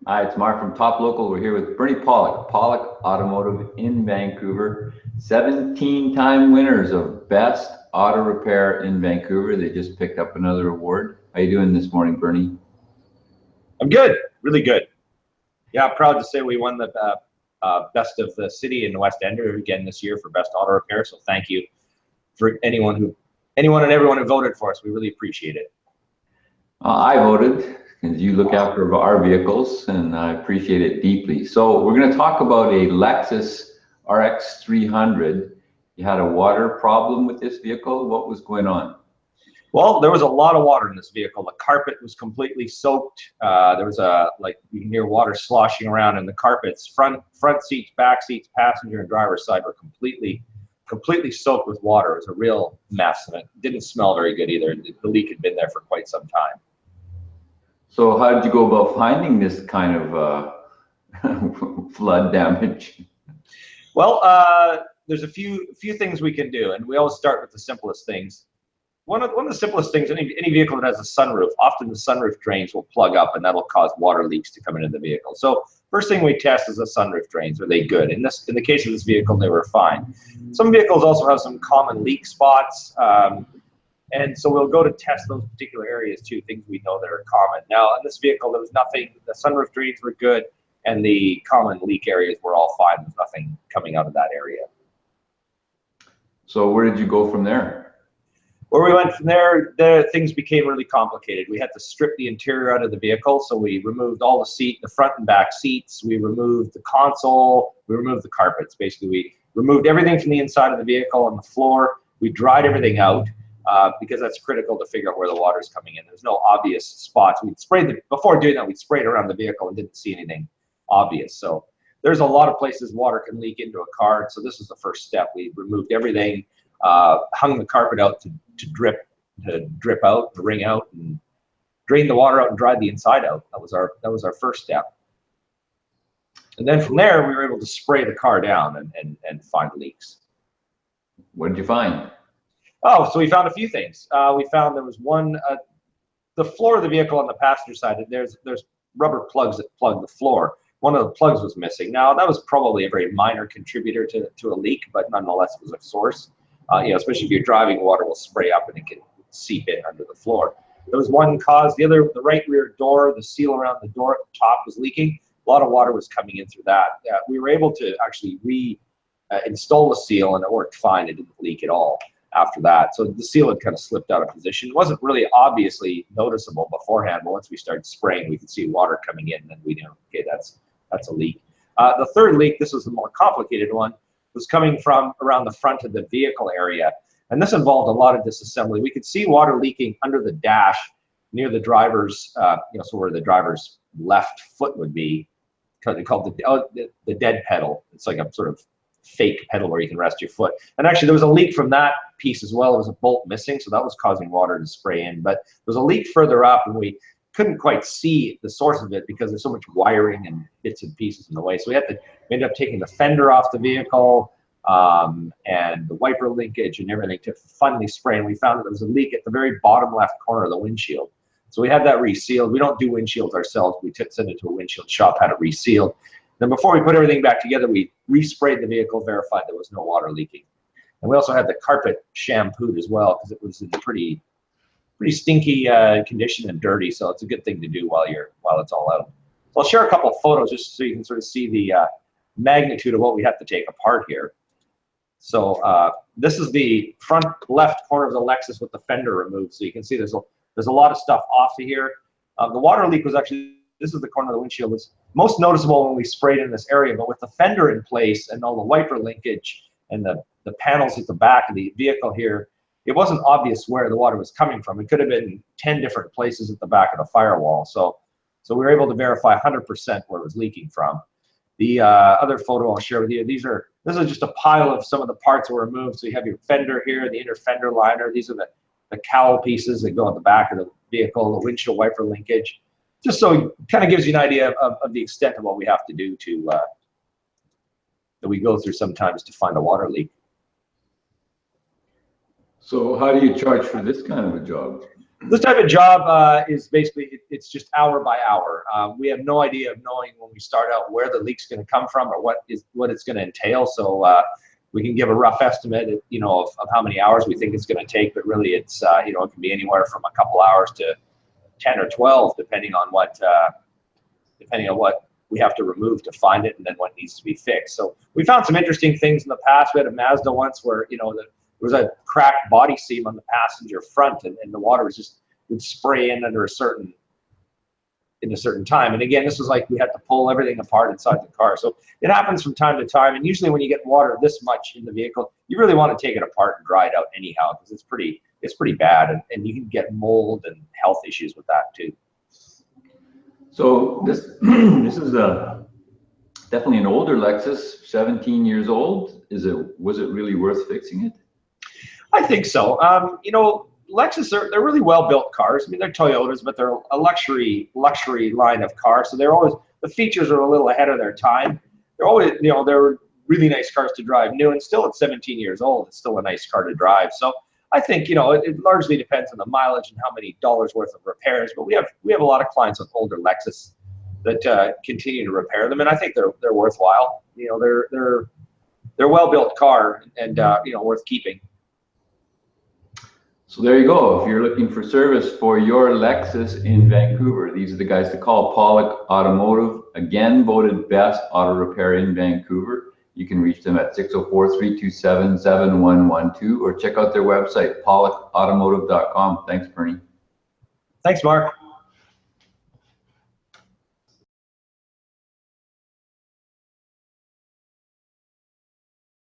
Hi, it's Mark from Top Local. We're here with Bernie Pawlik, Pawlik Automotive in Vancouver. 17-time winners of Best Auto Repair in Vancouver. They just picked up another award. How you doing this morning, Bernie? I'm good, really good. Yeah, I'm proud to say we won the Best of the City in the West End again this year for Best Auto Repair. So thank you for anyone and everyone who voted for us. We really appreciate it. I voted because you look after our vehicles, and I appreciate it deeply. So we're going to talk about a Lexus RX300. You had a water problem with this vehicle. What was going on? Well, there was a lot of water in this vehicle. The carpet was completely soaked. There was you can hear water sloshing around in the carpets. Front seats, back seats, passenger and driver's side were completely soaked with water. It was a real mess, and it didn't smell very good either. The leak had been there for quite some time. So how did you go about finding this kind of flood damage? Well, there's a few things we can do, and we always start with the simplest things. One of the simplest things, any vehicle that has a sunroof, often the sunroof drains will plug up, and that'll cause water leaks to come into the vehicle. So first thing we test is the sunroof drains. Are they good? In the case of this vehicle, they were fine. Some vehicles also have some common leak spots, and so we'll go to test those particular areas too, things we know that are common. Now, in this vehicle, there was nothing. The sunroof drains were good, and the common leak areas were all fine. There's nothing coming out of that area. So where did you go from there? Where we went from there, things became really complicated. We had to strip the interior out of the vehicle, so we removed all the front and back seats. We removed the console. We removed the carpets. Basically, we removed everything from the inside of the vehicle on the floor. We dried everything out because that's critical to figure out where the water is coming in. There's no obvious spots. Before doing that, we sprayed around the vehicle and didn't see anything obvious. So there's a lot of places water can leak into a car. So this is the first step. We removed everything. Hung the carpet out to drip out, to wring out, and drained the water out and dried the inside out. That was our first step. And then from there, we were able to spray the car down and find leaks. What did you find? Oh, so we found a few things. We found there was one, the floor of the vehicle on the passenger side. There's rubber plugs that plug the floor. One of the plugs was missing. Now that was probably a very minor contributor to a leak, but nonetheless it was a source. Especially if you're driving, water will spray up and it can seep in under the floor. There was one cause. The right rear door, the seal around the door at the top was leaking. A lot of water was coming in through that. We were able to actually install the seal, and it worked fine. It didn't leak at all after that. So the seal had kind of slipped out of position. It wasn't really obviously noticeable beforehand, but once we started spraying, we could see water coming in, and we knew, okay, that's a leak. The third leak, this was the more complicated one, was coming from around the front of the vehicle area. And this involved a lot of disassembly. We could see water leaking under the dash near the driver's, so where the driver's left foot would be, called the dead pedal. It's like a sort of fake pedal where you can rest your foot. And actually there was a leak from that piece as well. There was a bolt missing, so that was causing water to spray in. But there was a leak further up, and we couldn't quite see the source of it because there's so much wiring and bits and pieces in the way. So we ended up taking the fender off the vehicle and the wiper linkage and everything to finally spray. And we found that there was a leak at the very bottom left corner of the windshield. So we had that resealed. We don't do windshields ourselves. We send it to a windshield shop, had it resealed. Then before we put everything back together, we resprayed the vehicle, verified there was no water leaking. And we also had the carpet shampooed as well because it was in pretty stinky condition and dirty, so it's a good thing to do while it's all out. So I'll share a couple of photos just so you can sort of see the magnitude of what we have to take apart here. So this is the front left corner of the Lexus with the fender removed. So you can see there's a lot of stuff off of here. The water leak was actually, this is the corner of the windshield, was most noticeable when we sprayed in this area, but with the fender in place and all the wiper linkage and the panels at the back of the vehicle here, it wasn't obvious where the water was coming from. It could have been 10 different places at the back of the firewall. So we were able to verify 100% where it was leaking from. The other photo I'll share with you, this is just a pile of some of the parts that were removed. So you have your fender here, the inner fender liner. These are the cowl pieces that go on the back of the vehicle, the windshield wiper linkage. Just so it kind of gives you an idea of the extent of what we have to do that we go through sometimes to find a water leak. So how do you charge for this kind of a job? This type of job is basically, it's just hour by hour. We have no idea of knowing when we start out where the leak's going to come from or what it's going to entail. So we can give a rough estimate, of how many hours we think it's going to take, but really it's, it can be anywhere from a couple hours to 10 or 12, depending on what we have to remove to find it and then what needs to be fixed. So we found some interesting things in the past. We had a Mazda once where, there was a cracked body seam on the passenger front, and the water would spray in under a certain time. And again, this was like we had to pull everything apart inside the car. So it happens from time to time. And usually when you get water this much in the vehicle, you really want to take it apart and dry it out anyhow, because it's pretty bad, and you can get mold and health issues with that too. So this is definitely an older Lexus, 17 years old. Was it really worth fixing it? I think so. Lexus, they're really well-built cars. I mean, they're Toyotas, but they're a luxury line of cars. So the features are a little ahead of their time. They're always, they're really nice cars to drive new, and still at 17 years old, it's still a nice car to drive. So I think, it largely depends on the mileage and how many dollars worth of repairs, but we have a lot of clients with older Lexus that continue to repair them, and I think they're worthwhile. They're well-built car and worth keeping. So there you go. If you're looking for service for your Lexus in Vancouver, these are the guys to call. Pawlik Automotive, again voted best auto repair in Vancouver. You can reach them at 604-327-7112 or check out their website, pawlikautomotive.com. Thanks, Bernie. Thanks, Mark.